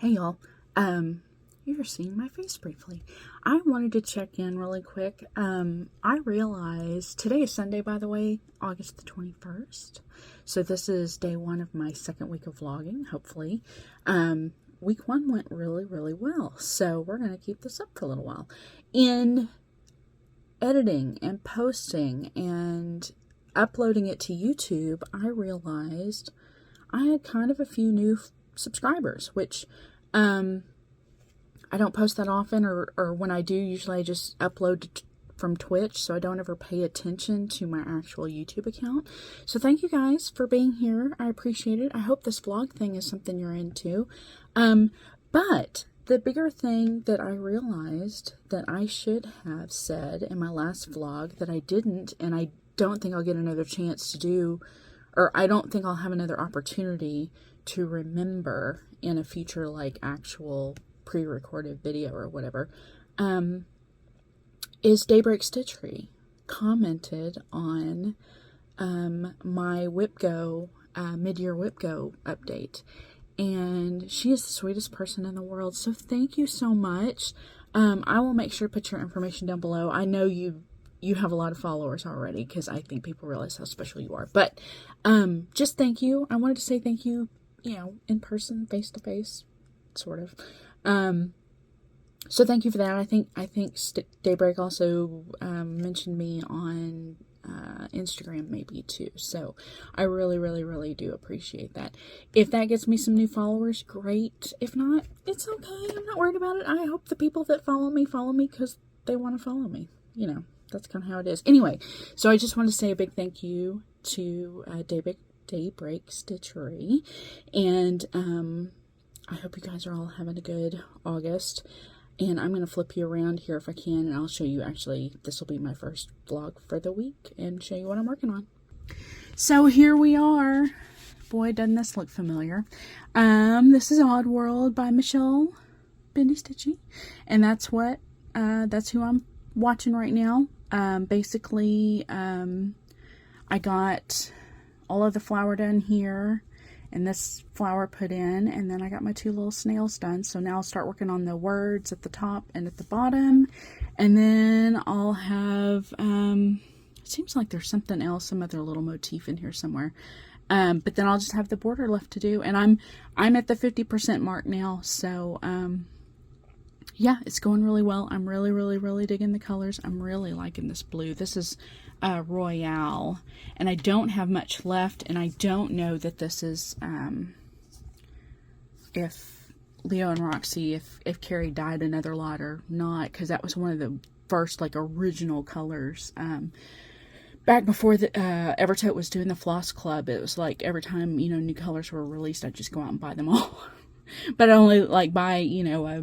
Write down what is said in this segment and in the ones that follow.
Hey y'all, you're seeing my face briefly. I wanted to check in really quick. I realized today is Sunday, by the way, August the 21st. So this is day one of my second week of vlogging, hopefully. Week one went really, really well. So we're going to keep this up for a little while. In editing and posting and uploading it to YouTube, I realized I had kind of a few new subscribers, which I don't post that often, or when I do, usually I just upload from Twitch, so I don't ever pay attention to my actual YouTube account. So thank you guys for being here. I appreciate it. I hope this vlog thing is something you're into. But the bigger thing that I realized that I should have said in my last vlog that I didn't, and I don't think I'll get another chance to do, or I don't think I'll have another opportunity to remember in a future, like, actual pre-recorded video or whatever, is Daybreak Stitchery commented on my WhipGo mid-year WhipGo update, and she is the sweetest person in the world, so thank you so much. I will make sure to put your information down below. I know you have a lot of followers already, because I think people realize how special you are, but just thank you. I wanted to say thank you, you know, in person, face to face, sort of. So thank you for that. I think Daybreak also mentioned me on Instagram maybe too. So I really, really, really do appreciate that. If that gets me some new followers, great. If not, it's okay. I'm not worried about it. I hope the people that follow me because they want to follow me. You know, that's kind of how it is. Anyway, so I just want to say a big thank you to Daybreak Stitchery, and I hope you guys are all having a good August. And I'm going to flip you around here if I can, and I'll show you, actually, this will be my first vlog for the week, and show you what I'm working on. So here we are. Boy, doesn't this look familiar. This is Oddworld by Michelle Bendy Stitchy, and that's who I'm watching right now. Basically, I got all of the flower done here, and this flower put in, and then I got my two little snails done. So now I'll start working on the words at the top and at the bottom, and then I'll have, it seems like there's something else, some other little motif in here somewhere. But then I'll just have the border left to do, and I'm at the 50% mark now, so, yeah, it's going really well. I'm really, really, really digging the colors. I'm really liking this blue. This is Royale, and I don't have much left, and I don't know that this is, if Leo and Roxy, if Carrie dyed another lot or not, because that was one of the first, like, original colors. Back before the Evertote was doing the Floss Club, it was like every time, you know, new colors were released, I'd just go out and buy them all. But I only, like, buy, you know, a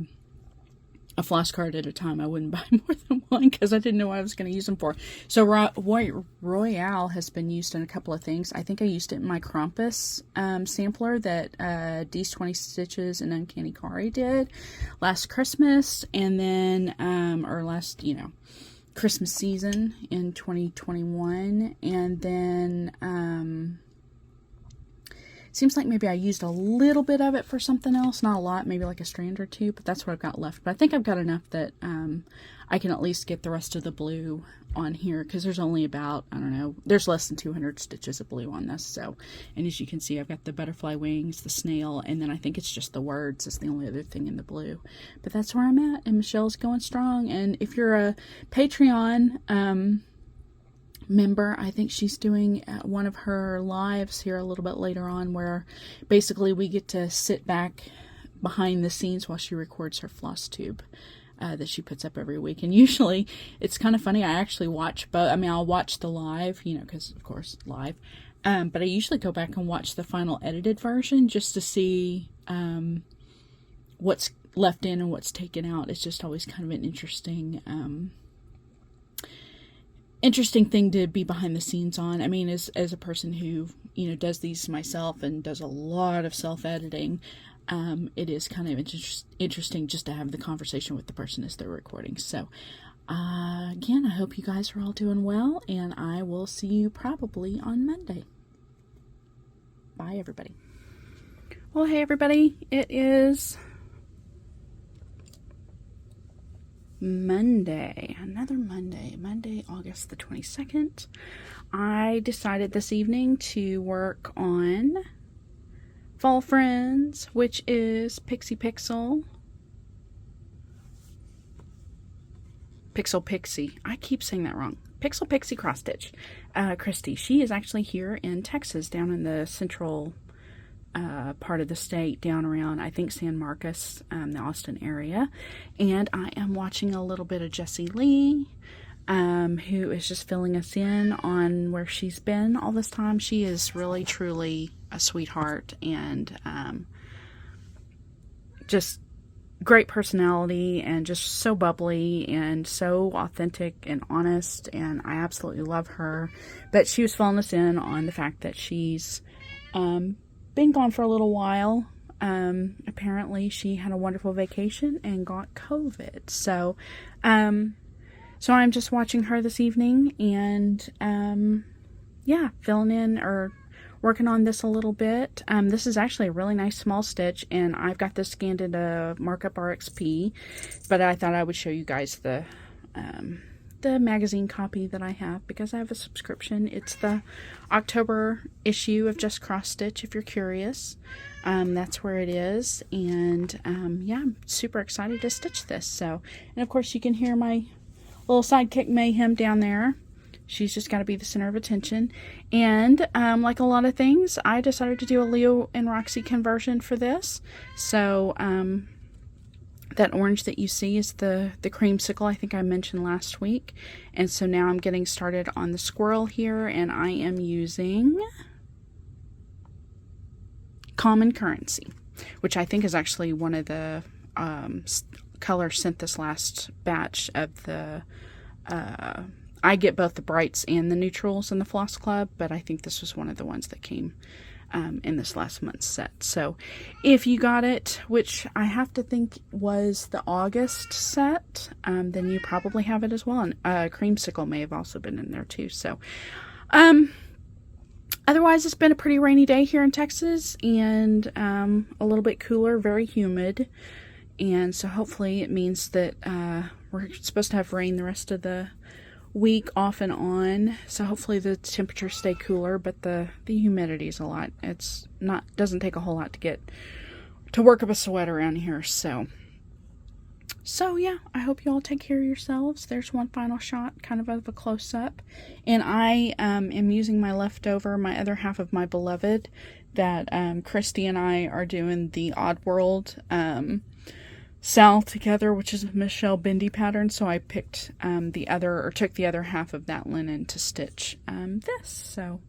floss card at a time. I wouldn't buy more than one because I didn't know what I was going to use them for. So Royale has been used in a couple of things. I think I used it in my Krampus sampler that D's 20 Stitches and Uncanny Kari did last Christmas, and then or last, you know, Christmas season in 2021, and then seems like maybe I used a little bit of it for something else, not a lot, maybe like a strand or two, but that's what I've got left. But I think I've got enough that I can at least get the rest of the blue on here, because there's only about, I don't know, there's less than 200 stitches of blue on this. So, and as you can see, I've got the butterfly wings, the snail, and then I think it's just the words is the only other thing in the blue. But that's where I'm at, and Michelle's going strong. And if you're a Patreon member, I think she's doing one of her lives here a little bit later on, where basically we get to sit back behind the scenes while she records her floss tube that she puts up every week. And usually it's kind of funny, I actually watch both. I mean, I'll watch the live, you know, because of course live, but I usually go back and watch the final edited version just to see what's left in and what's taken out. It's just always kind of an interesting thing to be behind the scenes on. I mean, as a person who, you know, does these myself and does a lot of self-editing, it is kind of interesting just to have the conversation with the person as they're recording. So, again, I hope you guys are all doing well, and I will see you probably on Monday. Bye, everybody. Well, hey, everybody. It is Monday, another Monday, August the 22nd. I decided this evening to work on Fall Friends, which is Pixie Pixel. Pixel Pixie. I keep saying that wrong. Pixel Pixie Cross Stitch. Christy. She is actually here in Texas, down in the central part of the state, down around, I think, San Marcos, the Austin area. And I am watching a little bit of Jessie Lee, who is just filling us in on where she's been all this time. She is really, truly a sweetheart, and just great personality, and just so bubbly and so authentic and honest, and I absolutely love her. But she was filling us in on the fact that she's been gone for a little while. Apparently she had a wonderful vacation and got COVID. So I'm just watching her this evening, and yeah, filling in or working on this a little bit. This is actually a really nice small stitch, and I've got this scanned into Markup RXP, but I thought I would show you guys the magazine copy that I have, because I have a subscription. It's the October issue of Just Cross Stitch, if you're curious. That's where it is, and yeah, I'm super excited to stitch this. So, and of course you can hear my little sidekick Mayhem down there. She's just got to be the center of attention. And like a lot of things, I decided to do a Leo and Roxy conversion for this. So that orange that you see is the creamsicle I think I mentioned last week. And so now I'm getting started on the squirrel here, and I am using Common Currency, which I think is actually one of the colors sent this last batch of the I get both the brights and the neutrals in the Floss Club, but I think this was one of the ones that came in this last month's set. So if you got it, which I have to think was the August set, then you probably have it as well. And Creamsicle may have also been in there too. So otherwise, it's been a pretty rainy day here in Texas, and a little bit cooler, very humid. And so hopefully it means that we're supposed to have rain the rest of the week off and on, so hopefully the temperatures stay cooler, but the humidity is a lot. It's not, doesn't take a whole lot to get to work up a sweat around here. So yeah, I hope you all take care of yourselves. There's one final shot, kind of a close-up, and I am using my leftover, my other half of my beloved, that Christy and I are doing the Oddworld Sal together, which is a Michelle Bindi pattern. So I picked took the other half of that linen to stitch this. So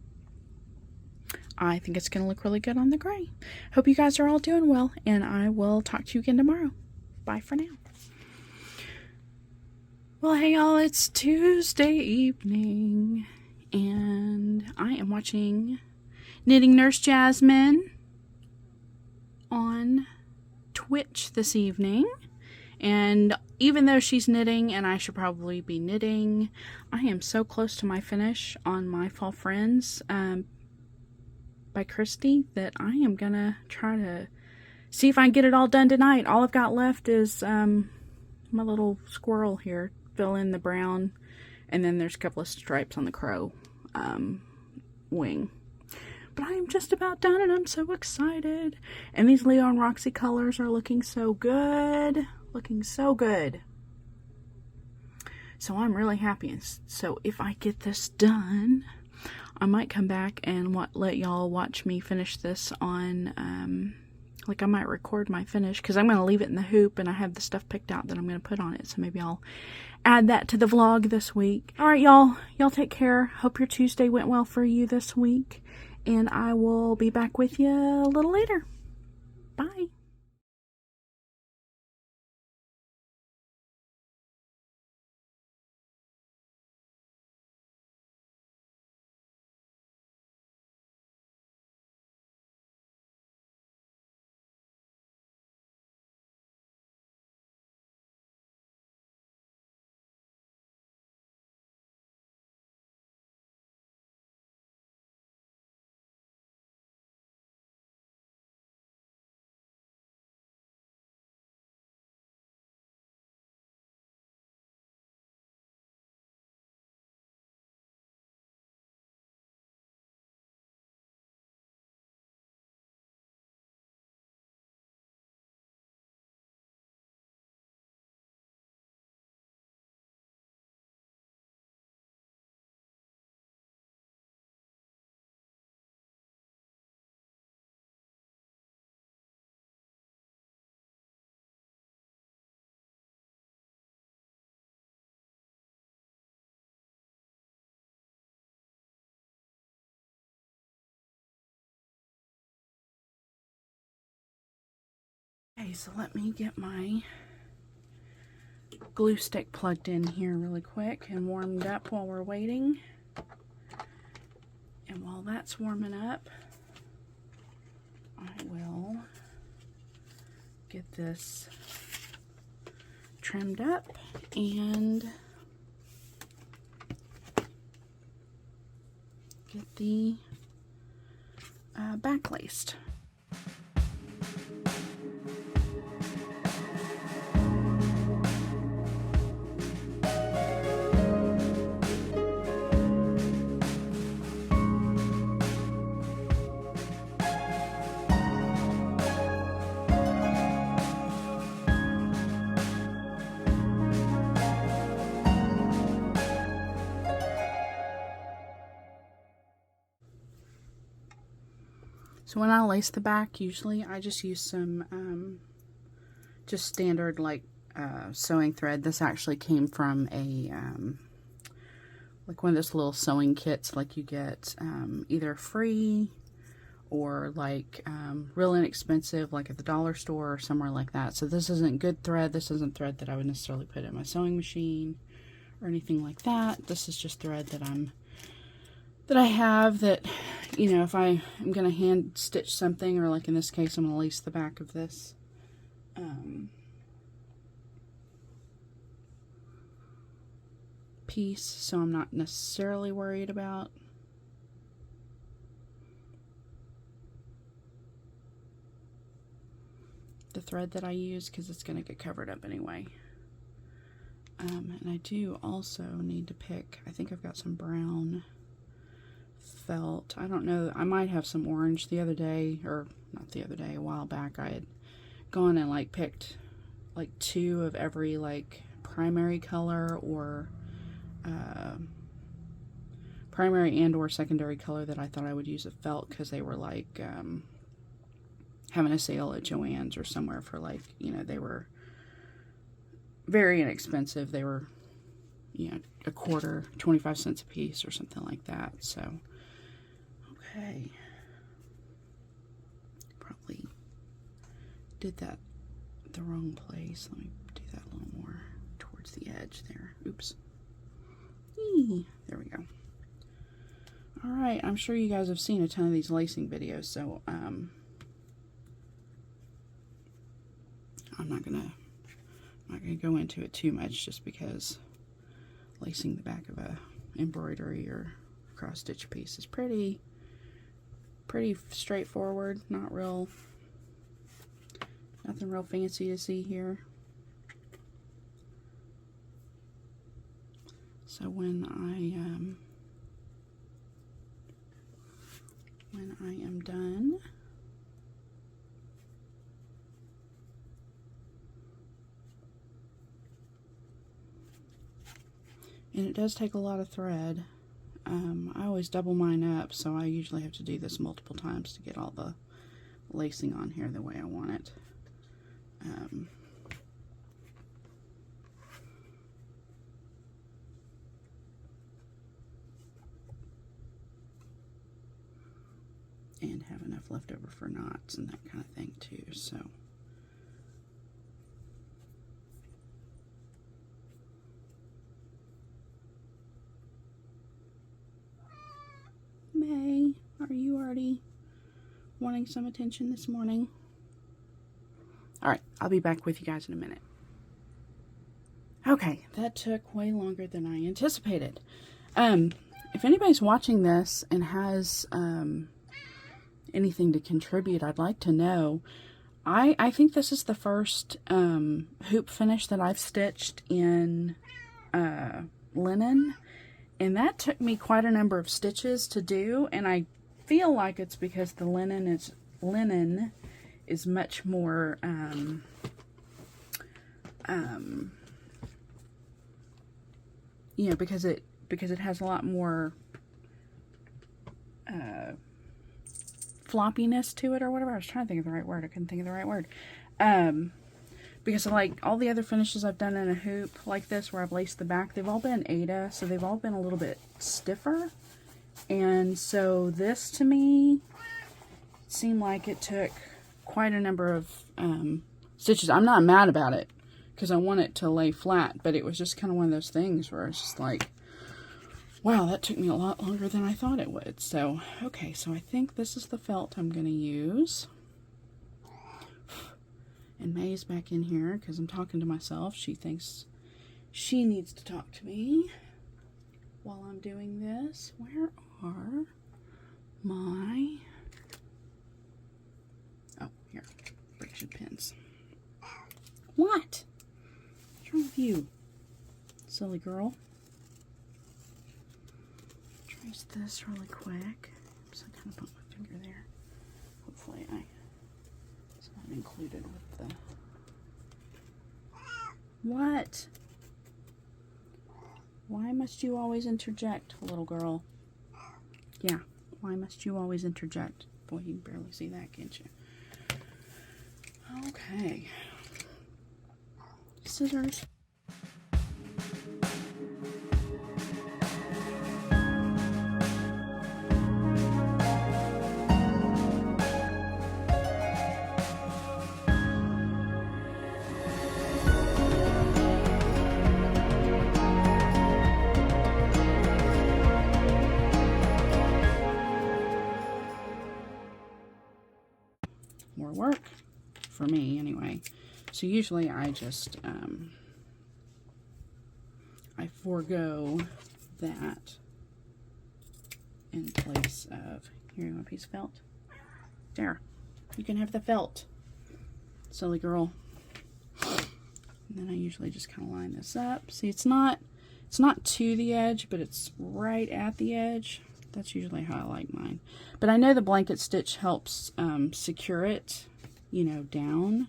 I think it's going to look really good on the gray. Hope you guys are all doing well, and I will talk to you again tomorrow. Bye for now. Well, hey y'all, it's Tuesday evening, and I am watching Knitting Nurse Jasmine on Twitch this evening. And even though she's knitting and I should probably be knitting, I am so close to my finish on my Fall Friends by Christy that I am gonna try to see if I can get it all done tonight. All I've got left is my little squirrel here, fill in the brown, and then there's a couple of stripes on the crow wing. But I am just about done, and I'm so excited. And these Leo and Roxy colors are looking so good. Looking so good. So I'm really happy. And so if I get this done, I might come back and let y'all watch me finish this on, like I might record my finish, because I'm going to leave it in the hoop, and I have the stuff picked out that I'm going to put on it. So maybe I'll add that to the vlog this week. All right, y'all. Y'all take care. Hope your Tuesday went well for you this week. And I will be back with you a little later. Bye. Okay, so let me get my glue stick plugged in here really quick and warmed up while we're waiting. And while that's warming up, I will get this trimmed up and get the back laced. So when I lace the back, usually I just use some just standard like sewing thread. This actually came from a like one of those little sewing kits like you get either free or like real inexpensive, like at the dollar store or somewhere like that. So this isn't good thread. This isn't thread that I would necessarily put in my sewing machine or anything like that. This is just thread that I have that, you know, if I am going to hand stitch something, or like in this case, I'm going to lace the back of this piece, so I'm not necessarily worried about the thread that I use, because it's going to get covered up anyway. And I do also need to pick, I think I've got some brown felt. I don't know, I might have some orange. The other day, or not the other day, a while back, I had gone and like picked like 2 of every like primary color or primary and or secondary color that I thought I would use of felt, because they were like having a sale at Joann's or somewhere for like, you know, they were very inexpensive. They were, you know, a quarter, 25 cents a piece or something like that. So okay, probably did that the wrong place. Let me do that a little more towards the edge there. Oops. There we go. Alright, I'm sure you guys have seen a ton of these lacing videos, so I'm not gonna go into it too much, just because lacing the back of a embroidery or cross stitch piece is pretty straightforward. Nothing real fancy to see here. So when I am done, and it does take a lot of thread. I always double mine up, so I usually have to do this multiple times to get all the lacing on here the way I want it. And have enough left over for knots and that kind of thing too, so. May, are you already wanting some attention this morning? Alright, I'll be back with you guys in a minute. Okay, that took way longer than I anticipated. If anybody's watching this and has anything to contribute, I'd like to know. I think this is the first hoop finish that I've stitched in linen, and that took me quite a number of stitches to do, and I feel like it's because the linen is much more you know, because it has a lot more floppiness to it, or whatever. I was trying to think of the right word. I couldn't think of the right word. Because like all the other finishes I've done in a hoop like this, where I've laced the back, they've all been Aida, so they've all been a little bit stiffer. And so this, to me, seemed like it took quite a number of stitches. I'm not mad about it because I want it to lay flat, but it was just kind of one of those things where it's just like, wow, that took me a lot longer than I thought it would. So, okay, so I think this is the felt I'm going to use. And May's back in here because I'm talking to myself. She thinks she needs to talk to me while I'm doing this. Where are my... Oh, here. Friction pins. What? What's wrong with you, silly girl? Trace this really quick. So I kind of put my finger there. Hopefully it's not included with the... What? Why must you always interject, little girl? Yeah, why must you always interject? Boy, you can barely see that, can't you? Okay. Scissors. More work for me anyway. So usually I just I forego that in place of, here, you want a piece of felt? There, you can have the felt, silly girl. And then I usually just kind of line this up. See, it's not to the edge, but it's right at the edge. That's usually how I like mine. But I know the blanket stitch helps secure it, you know, down.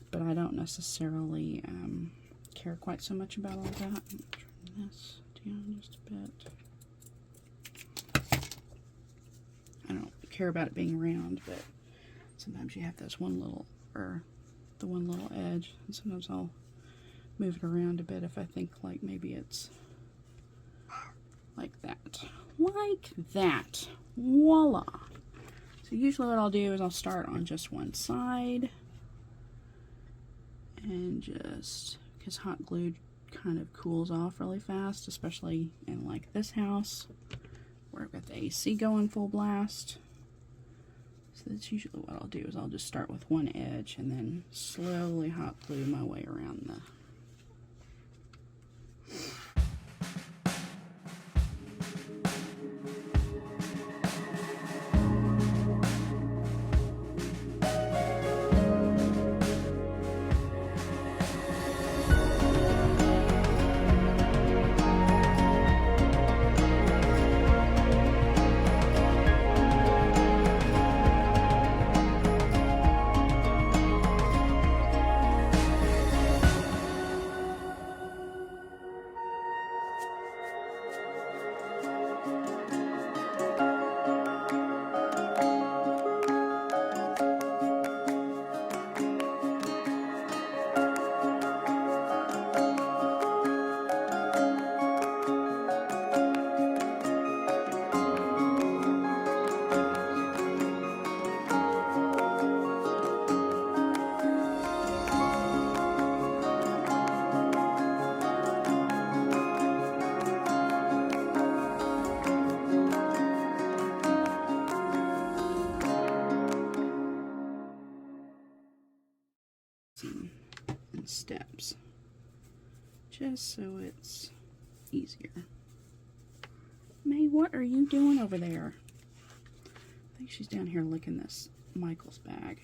But I don't necessarily care quite so much about all that. I'm going to turn this down just a bit. I don't care about it being round, but sometimes you have this one little, or the one little edge. And sometimes I'll move it around a bit if I think like maybe it's like that. Like that. Voila. So usually what I'll do is I'll start on just one side. And just, because hot glue kind of cools off really fast, especially in like this house where I've got the AC going full blast. So that's usually what I'll do, is I'll just start with one edge and then slowly hot glue my way around the... and steps, just so it's easier. May, what are you doing over there? I think she's down here licking this Michael's bag.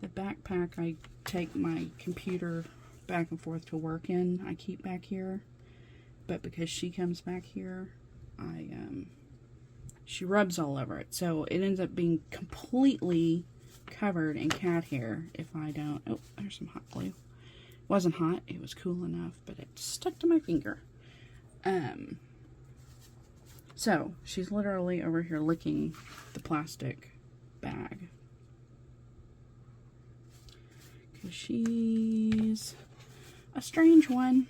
The backpack I take my computer back and forth to work in, I keep back here, but because she comes back here, she rubs all over it, so it ends up being completely covered in cat hair if I don't... Oh, there's some hot glue. It wasn't hot, it was cool enough, but it stuck to my finger. So she's literally over here licking the plastic bag, because she's a strange one.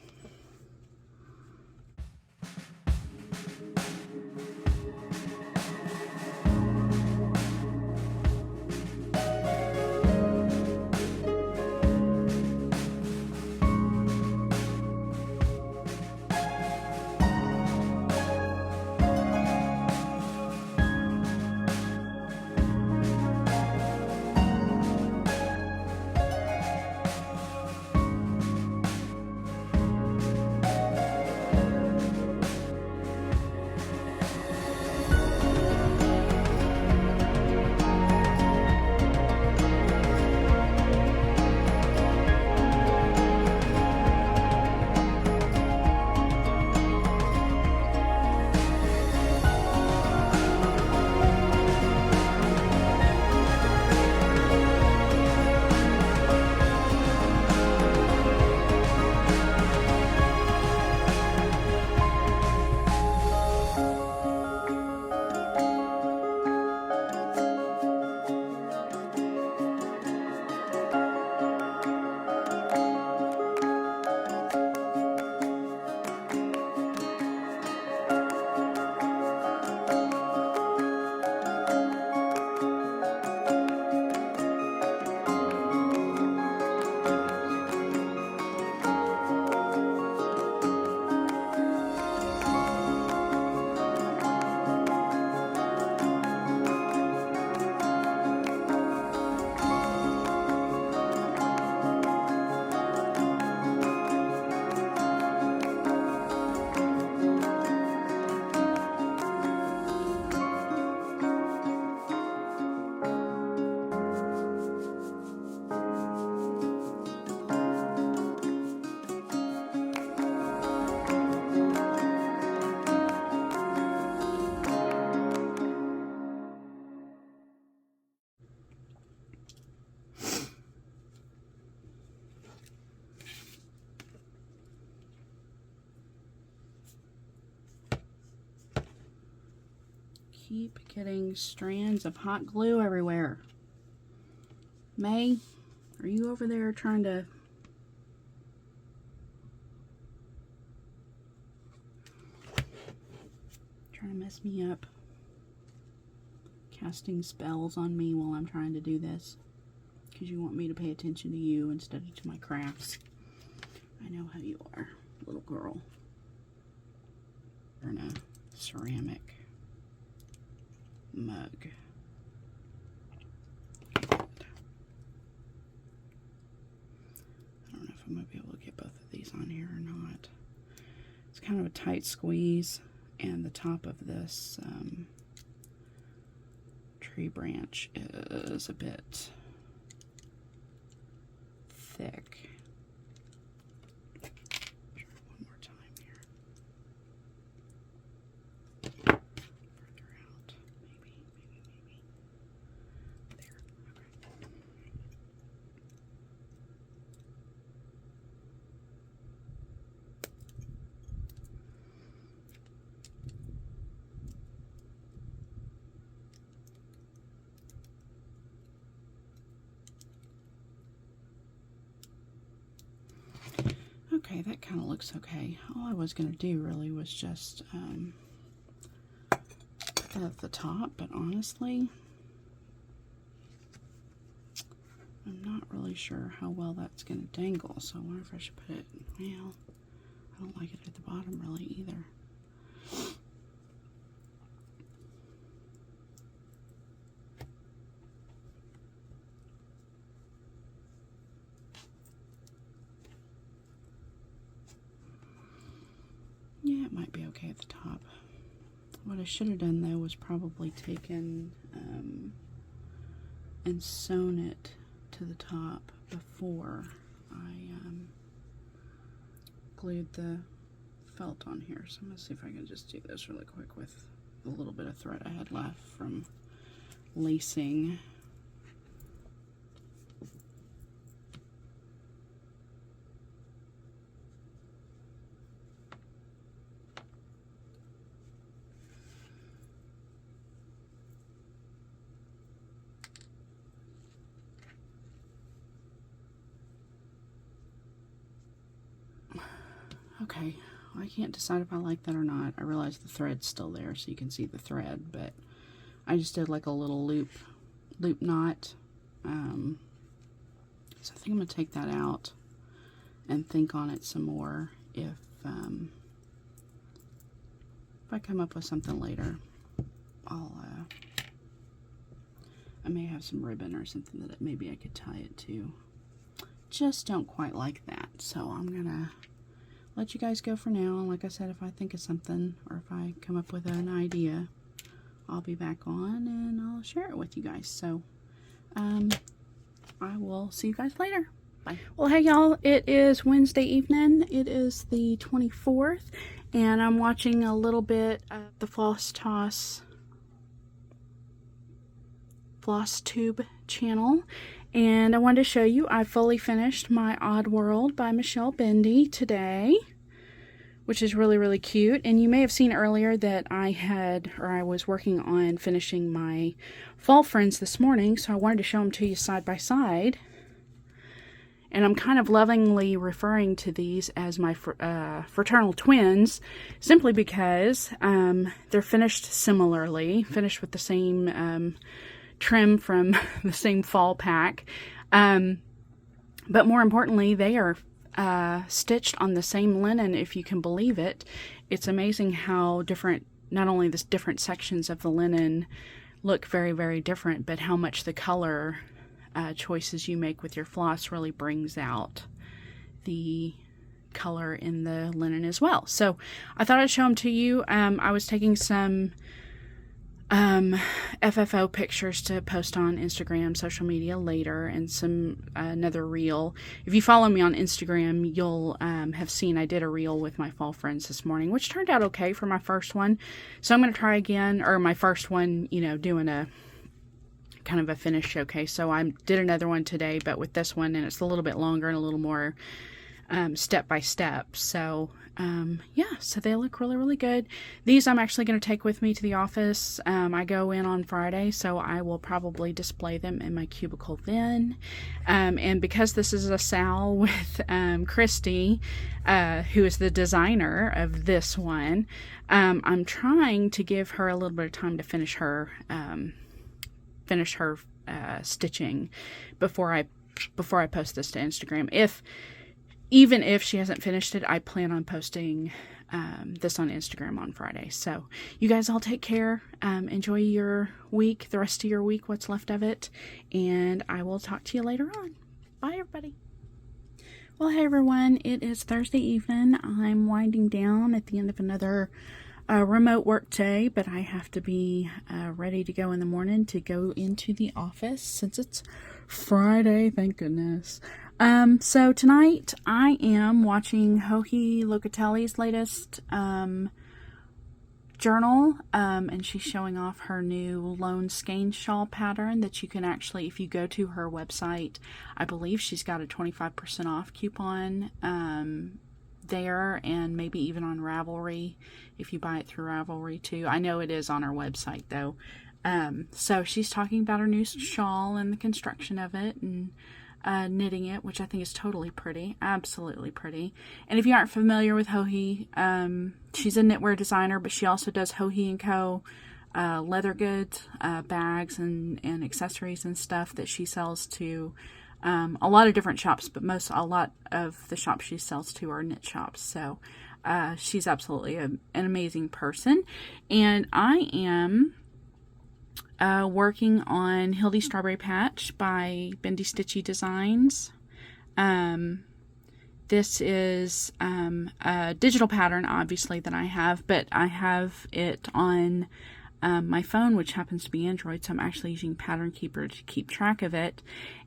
keep getting strands of hot glue everywhere. May, are you over there trying to... mess me up? Casting spells on me while I'm trying to do this. Because you want me to pay attention to you instead of to my crafts. I know how you are, little girl. You're in a ceramic mug. I don't know if I'm going to be able to get both of these on here or not. It's kind of a tight squeeze, and the top of this tree branch is a bit thick. Try one more time here. Further out, maybe. There. Okay, that kind of looks okay. All I was going to do really was just put that at the top, but honestly, I'm not really sure how well that's going to dangle, so I wonder if I should put it, well, I don't like it at the bottom really either. Yeah, it might be okay at the top. What I should have done though was probably taken and sewn it to the top before I glued the felt on here. So I'm going to see if I can just do this really quick with the little bit of thread I had left from lacing. Okay, I can't decide if I like that or not. I realize the thread's still there so you can see the thread, but I just did like a little loop knot. So I think I'm going to take that out and think on it some more. If I come up with something later, I may have some ribbon or something that maybe I could tie it to. Just don't quite like that, so I'm going to let you guys go for now. Like I said, if I think of something or if I come up with an idea, I'll be back on and I'll share it with you guys. So I will see you guys later. Bye. Well, hey y'all, it is Wednesday evening. It is the 24th and I'm watching a little bit of the Floss Toss Floss Tube channel, and I wanted to show you I fully finished my Odd World by Michelle Bendy today, which is really, really cute. And you may have seen earlier that I was working on finishing my Fall Friends this morning, so I wanted to show them to you side by side. And I'm kind of lovingly referring to these as my fraternal twins, simply because they're finished similarly, finished with the same trim from the same fall pack, but more importantly, they are stitched on the same linen, if you can believe it. It's amazing how different, not only the different sections of the linen look very, very different, but how much the color choices you make with your floss really brings out the color in the linen as well. So I thought I'd show them to you. I was taking some FFO pictures to post on Instagram, social media later, and another reel. If you follow me on Instagram, you'll have seen I did a reel with my Fall Friends this morning, which turned out okay for my first one. So I'm going to try again, or my first one, you know, doing a kind of a finish showcase. So I did another one today, but with this one, and it's a little bit longer and a little more step by step. So yeah, so they look really, really good. These I'm actually going to take with me to the office. I go in on Friday, so I will probably display them in my cubicle then. And because this is a sal with Christy, who is the designer of this one, I'm trying to give her a little bit of time to finish her stitching before I post this to Instagram. Even if she hasn't finished it, I plan on posting this on Instagram on Friday. So you guys all take care. Enjoy your week, the rest of your week, what's left of it. And I will talk to you later on. Bye, everybody. Well, hey, everyone. It is Thursday evening. I'm winding down at the end of another remote work day, but I have to be ready to go in the morning to go into the office since it's Friday. Thank goodness. So tonight I am watching Joji Locatelli's latest journal, and she's showing off her new Lone Skein shawl pattern that you can actually, if you go to her website, I believe she's got a 25% off coupon there, and maybe even on Ravelry if you buy it through Ravelry too. I know it is on her website though. So she's talking about her new shawl and the construction of it, and knitting it, which I think is totally pretty, absolutely pretty. And if you aren't familiar with Joji, she's a knitwear designer, but she also does Joji & Co. Leather goods, bags and accessories and stuff that she sells to a lot of different shops, but a lot of the shops she sells to are knit shops. So she's absolutely an amazing person. And I am working on Hildy Strawberry Patch by Bendy Stitchy Designs. This is a digital pattern, obviously, that I have, but I have it on my phone, which happens to be Android, so I'm actually using Pattern Keeper to keep track of it.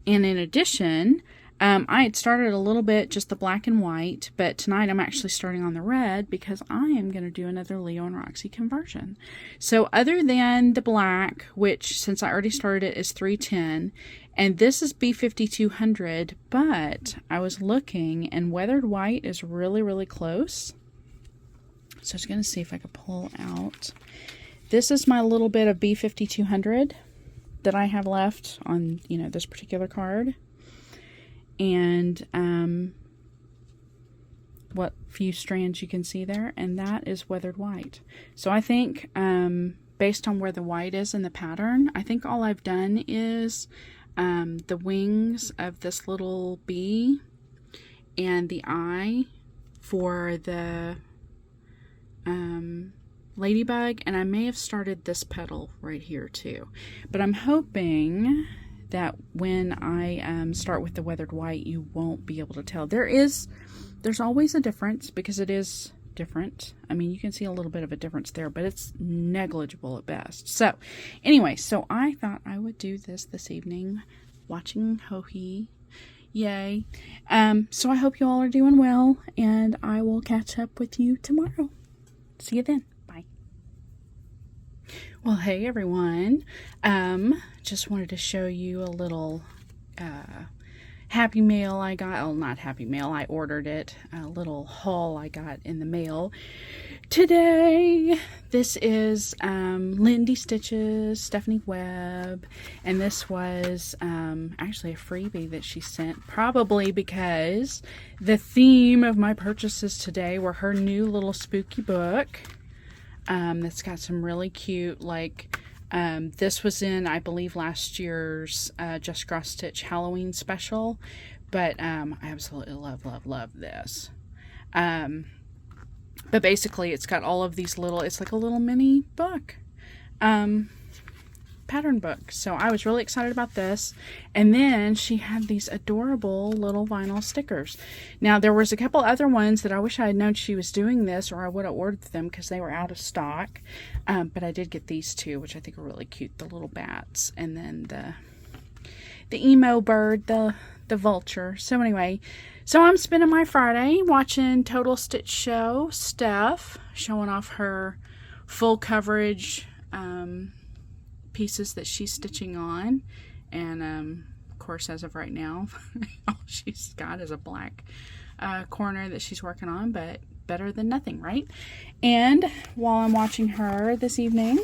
And in addition, I had started a little bit just the black and white, but tonight I'm actually starting on the red because I am going to do another Leo and Roxy conversion. So other than the black, which since I already started it is 310, and this is B5200, but I was looking and weathered white is really, really close. So I was going to see if I could pull out. This is my little bit of B5200 that I have left on, this particular card. And what few strands you can see there, and that is weathered white. So I think based on where the white is in the pattern, I think all I've done is the wings of this little bee and the eye for the ladybug, and I may have started this petal right here too, but I'm hoping that when I start with the weathered white, you won't be able to tell. There's always a difference because it is different. I mean, you can see a little bit of a difference there, but it's negligible at best. So anyway, so I thought I would do this evening, watching Joji. Yay. So I hope you all are doing well, and I will catch up with you tomorrow. See you then. Bye. Well, hey everyone. Just wanted to show you a little Happy Mail I got. Oh, not Happy Mail. I ordered it. A little haul I got in the mail today. This is Lindy Stitches, Stephanie Webb, and this was actually a freebie that she sent, probably because the theme of my purchases today were her new little spooky book that's got some really cute, this was in, I believe, last year's Just Cross Stitch Halloween special, but I absolutely love this. But basically, it's got all of these it's like a little mini book, pattern book. So I was really excited about this. And then she had these adorable little vinyl stickers. Now, there was a couple other ones that I wish I had known she was doing this, or I would have ordered them because they were out of stock. But I did get these two, which I think are really cute. The little bats, and then the emo bird, the vulture. So anyway, so I'm spending my Friday watching Total Stitch Show. Steph showing off her full coverage pieces that she's stitching on, and of course, as of right now, all she's got is a black corner that she's working on, but better than nothing, right? And while I'm watching her this evening,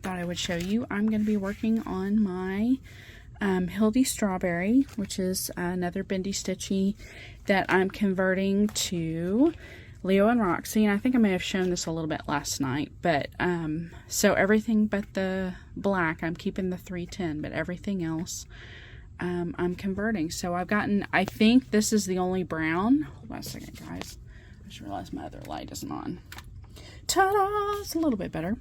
thought I would show you, I'm going to be working on my Hildy Strawberry, which is another Bendy Stitchy that I'm converting to Leo and Roxy. And I think I may have shown this a little bit last night, but so everything but the black, I'm keeping the 310, but everything else I'm converting. So I've gotten, I think this is the only brown. Hold on a second, guys. I just realized my other light isn't on. Ta-da! It's a little bit better.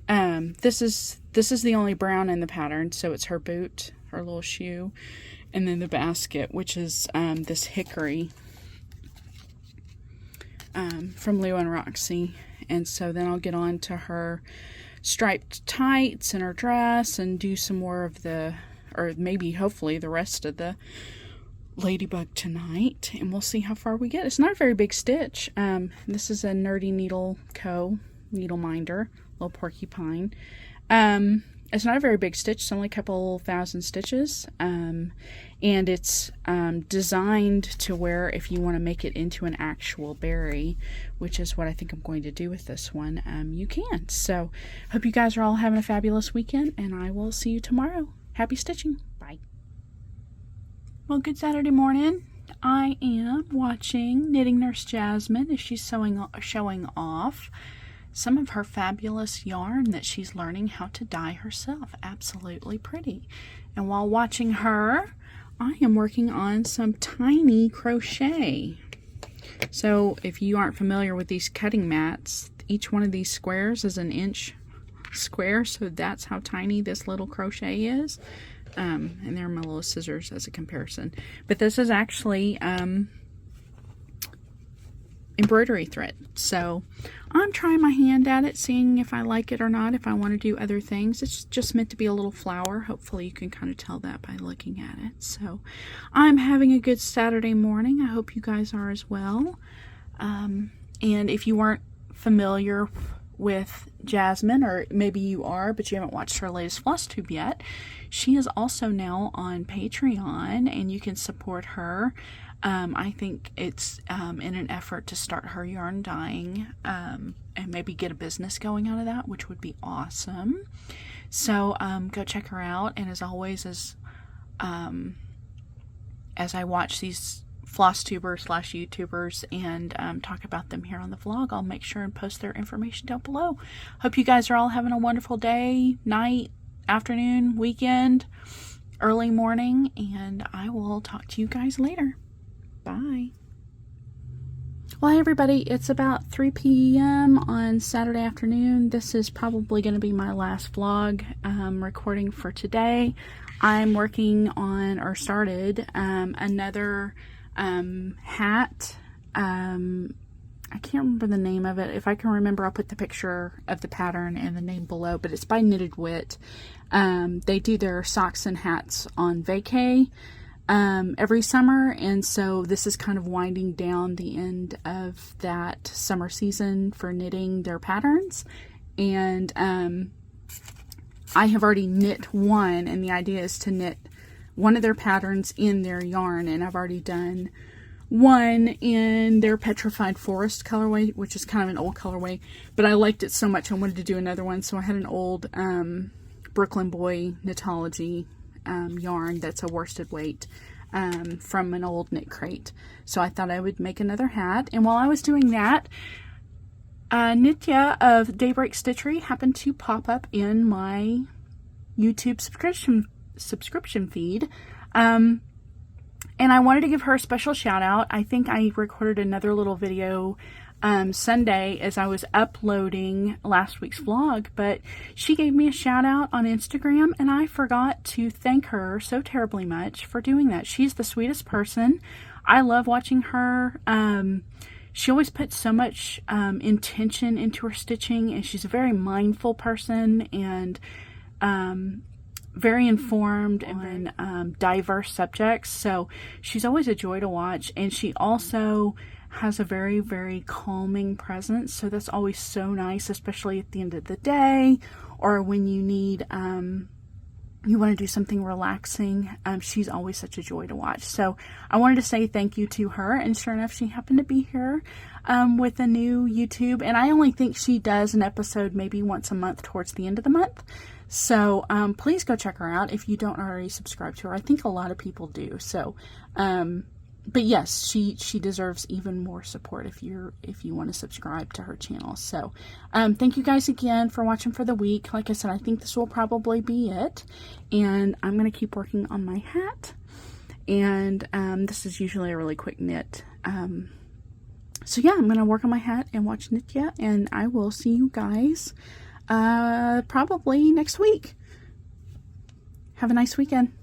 This is the only brown in the pattern, so it's her boot, her little shoe, and then the basket, which is this hickory from Leo and Roxy. And so then I'll get on to her striped tights and her dress and do some more of the, or maybe hopefully the rest of the ladybug tonight, and we'll see how far we get. It's not a very big stitch. This is a Nerdy Needle Co. needle minder, little porcupine. It's not a very big stitch. It's only a couple thousand stitches, and it's designed to where if you want to make it into an actual berry, which is what I think I'm going to do with this one, you can. So hope you guys are all having a fabulous weekend, and I will see you tomorrow. Happy stitching. Bye. Well, good Saturday morning. I am watching Knitting Nurse Jasmine as she's showing off some of her fabulous yarn that she's learning how to dye herself. Absolutely pretty. And while watching her, I am working on some tiny crochet. So if you aren't familiar with these cutting mats, each one of these squares is an inch square, so that's how tiny this little crochet is. And there are my little scissors as a comparison. But this is actually embroidery thread. So I'm trying my hand at it, seeing if I like it or not, if I want to do other things. It's just meant to be a little flower. Hopefully you can kind of tell that by looking at it. So I'm having a good Saturday morning. I hope you guys are as well. And if you weren't familiar with Jasmine, or maybe you are, but you haven't watched her latest floss tube yet, she is also now on Patreon, and you can support her. I think it's in an effort to start her yarn dyeing, and maybe get a business going out of that, which would be awesome. So go check her out. And as always, as I watch these floss tubers / YouTubers and talk about them here on the vlog, I'll make sure and post their information down below. Hope you guys are all having a wonderful day, night, afternoon, weekend, early morning, and I will talk to you guys later. Bye. Well, hey everybody, it's about 3 p.m. on Saturday afternoon. This is probably going to be my last vlog recording for today. I'm working on, or started, another hat. I can't remember the name of it. If I can remember, I'll put the picture of the pattern and the name below, but it's by Knitted Wit. They do their socks and hats on vacay every summer, and so this is kind of winding down the end of that summer season for knitting their patterns. And I have already knit one, and the idea is to knit one of their patterns in their yarn, and I've already done one in their Petrified Forest colorway, which is kind of an old colorway, but I liked it so much I wanted to do another one. So I had an old Brooklyn Boy Knitology yarn that's a worsted weight from an old knit crate, so I thought I would make another hat. And while I was doing that, Nitya of Daybreak Stitchery happened to pop up in my YouTube subscription feed, and I wanted to give her a special shout out. I think I recorded another little video Sunday as I was uploading last week's vlog, but she gave me a shout out on Instagram, and I forgot to thank her so terribly much for doing that. She's the sweetest person. I love watching her. She always puts so much intention into her stitching, and she's a very mindful person, and very informed on diverse subjects. So she's always a joy to watch, and she also has a very, very calming presence. So that's always so nice, especially at the end of the day, or when you need you want to do something relaxing, she's always such a joy to watch. So I wanted to say thank you to her, and sure enough, she happened to be here with a new YouTube, and I only think she does an episode maybe once a month towards the end of the month. So please go check her out if you don't already subscribe to her. I think a lot of people do. So but yes, she deserves even more support if you want to subscribe to her channel. So thank you guys again for watching for the week. Like I said, I think this will probably be it, and I'm going to keep working on my hat, and this is usually a really quick knit. So yeah, I'm going to work on my hat and watch Nitya, and I will see you guys probably next week. Have a nice weekend.